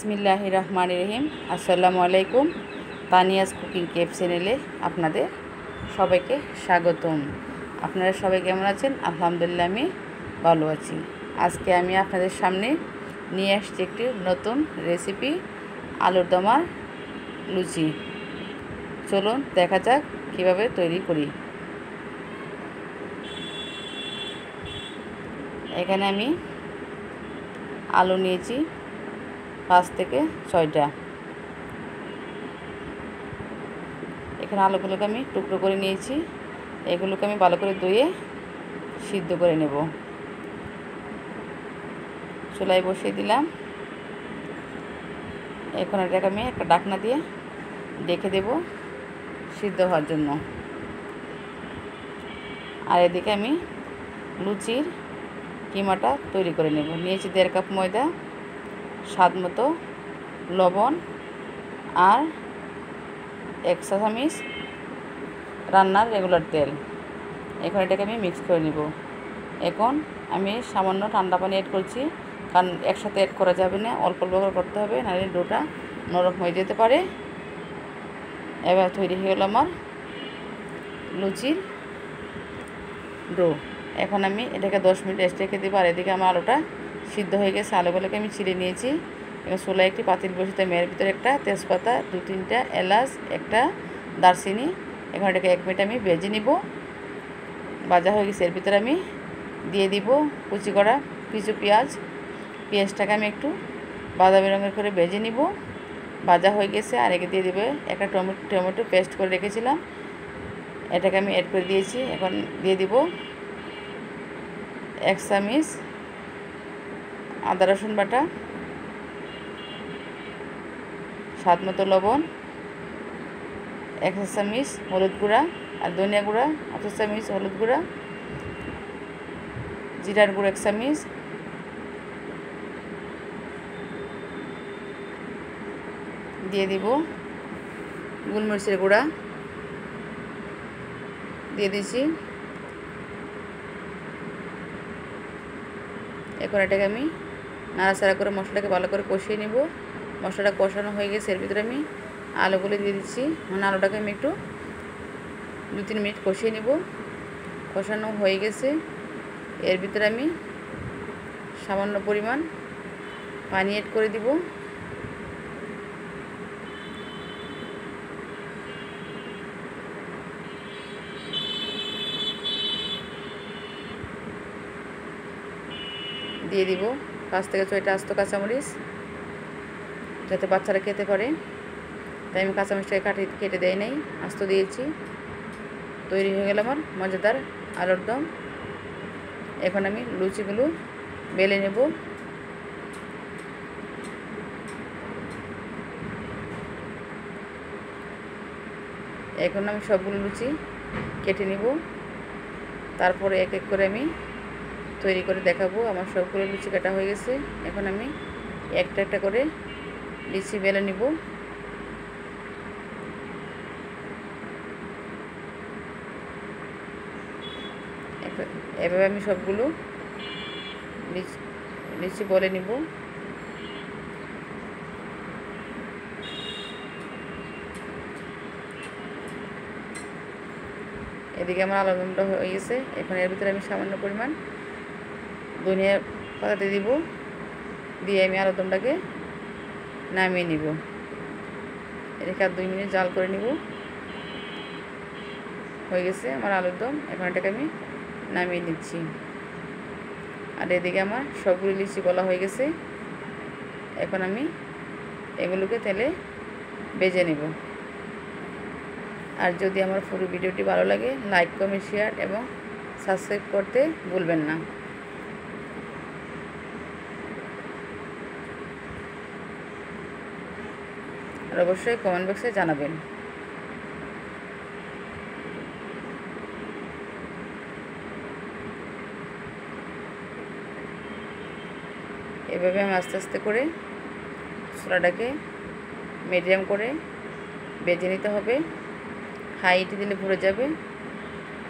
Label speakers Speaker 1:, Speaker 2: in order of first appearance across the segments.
Speaker 1: বিসমিল্লাহির রহমানির রহিম। আসসালামু আলাইকুম। তানিয়াস কুকিং কেপ চ্যানেলে আপনাদের সবাইকে স্বাগতম। আপনারা সবাই কেমন আছেন? আলহামদুলিল্লাহ আমি ভালো আছি। আজকে আমি আপনাদের সামনে নিয়ে আসছি একটি নতুন রেসিপি, আলুর দম আর লুচি। চলুন দেখা যাক কীভাবে তৈরি করি। এখানে আমি আলু নিয়েছি 5 থেকে 6টা। এখানে আলুগুলোকে আমি টুকরো করে নিয়েছি। এগুলোকে আমি ভালো করে ধুয়ে সিদ্ধ করে নেব। চুলায় বসিয়ে দিলাম। এখন এটাকে আমি একটা ঢাকনা দিয়ে ঢেকে দেব সিদ্ধ হওয়ার জন্য। আর এদিকে আমি লুচির কিমাটা তৈরি করে নেব। নিয়েছি 1.5 কাপ ময়দা, স্বাদ মতো লবণ আর 1 চা চামচ রান্নার রেগুলার তেল। এখন এটাকে আমি মিক্স করে নেব। এখন আমি সামান্য ঠান্ডা পানি অ্যাড করছি, কারণ একসাথে অ্যাড করা যাবে না, অল্প অল্প করে করতে হবে, নাহলে ডোটা নরম হয়ে যেতে পারে। এবার তৈরি হয়ে গেল আমার লুচির ডো। এখন আমি এটাকে 10 মিনিট রেস্ট রেখে দেবো। আর এদিকে আমার আলুটা সিদ্ধ হয়ে গেছে। আলুগুলোকে আমি ছিঁড়ে নিয়েছি। এবার চুলায় একটি পাতিল বসিয়ে মেয়ের ভিতরে একটা তেজপাতা, 2-3টা এলাচ, একটা দারচিনি। এখন এটাকে 1 মিনিট আমি ভেজে নিব। ভাজা হয়ে গেছে। এর ভিতরে আমি দিয়ে দিব কুচি করা কিছু পেঁয়াজ। পেঁয়াজটাকে আমি একটু বাদামি রঙের করে ভেজে নিব। ভাজা হয়ে গেছে। আর একে দিয়ে দেবে একটা টমেটো পেস্ট করে রেখেছিলাম, এটাকে আমি অ্যাড করে দিয়েছি। এখন দিয়ে দিব 1 চামচ আদা রসুন বাটা, স্বাদ মতো লবণ, 1 চামচ হলুদ গুঁড়া আর ধনিয়া গুঁড়া, 1 চামচ হলুদ গুঁড়া, জিরার গুঁড়ো 1 চামচ, দিয়ে দিব গোলমরিচের গুঁড়া দিয়ে দিয়েছি। এখন এটাকে আমি নাড়াচাড়া করে মশলাটাকে ভালো করে কষিয়ে নেব। মশলাটা কষানো হয়ে গেছে। এর ভিতরে আমি আলুগুলো দিয়ে দিচ্ছি। মানে আলুটাকে আমি একটু 2-3 মিনিট কষিয়ে নেব। কষানো হয়ে গেছে। এর ভিতরে আমি সামান্য পরিমাণ পানি অ্যাড করে দিব। দিয়ে দিব 5 থেকে 6টা আস্ত কাঁচামরিচ, যাতে বাচ্চারা খেতে পারে, তাই আমি কাঁচামরিচটাকে কেটে দেয় নাই, আস্ত দিয়েছি। তৈরি হয়ে গেল আমার মজাদার আলুর দম। এখন আমি লুচিগুলো বেলে নেব। এখন আমি সবগুলো লুচি কেটে নিব। তারপরে এক এক করে আমি তৈরি করে দেখাবো। আমার সবগুলো লুচি কাটা হয়ে গেছে। এখন আমি একটা একটা করে লুচি বেলে নিব। এভাবে আমি সবগুলো লুচি বলে নিব। এদিকে আমার আলুর দমটা হয়ে গেছে। এখন এর ভিতরে আমি সামান্য পরিমাণ ধনিয়া পাতা দিয়ে দিব। দিয়ে আমি আলুর দমটাকে নামিয়ে নিব। এটাকে আর 2 মিনিট জাল করে নিব। হয়ে গেছে আমার আলুর দম। এখন এটাকে আমি নামিয়ে নিচ্ছি। আর এদিকে আমার সবগুলো লুচি বলা হয়ে গেছে। এখন আমি এগুলোকে তেলে ভেজে নেব। আর যদি আমার পুরো ভিডিওটি ভালো লাগে, লাইক, কমেন্ট, শেয়ার এবং সাবস্ক্রাইব করতে ভুলবেন না। আর অবশ্যই কমেন্ট বক্সে জানাবেন। এভাবে আমি আস্তে আস্তে করে চুলাটাকে মিডিয়াম করে ভেজে নিতে হবে। হাই হিটে দিলে পুড়ে যাবে,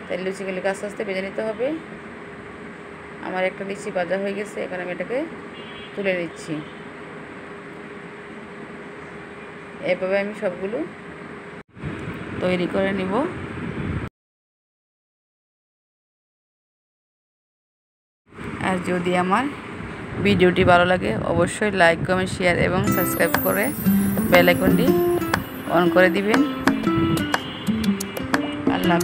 Speaker 1: তাই লুচিগুলিকে আস্তে আস্তে ভেজে নিতে হবে। আমার একটা লুচি ভাজা হয়ে গেছে। এখন আমি এটাকে তুলে নিচ্ছি। এভাবে আমি সবগুলো তৈরি করে নিব। আর যদি আমার ভিডিওটি ভালো লাগে অবশ্যই লাইক, কমেন্ট, শেয়ার এবং সাবস্ক্রাইব করে বেল আইকনটি অন করে দিবেন। আল্লাহ।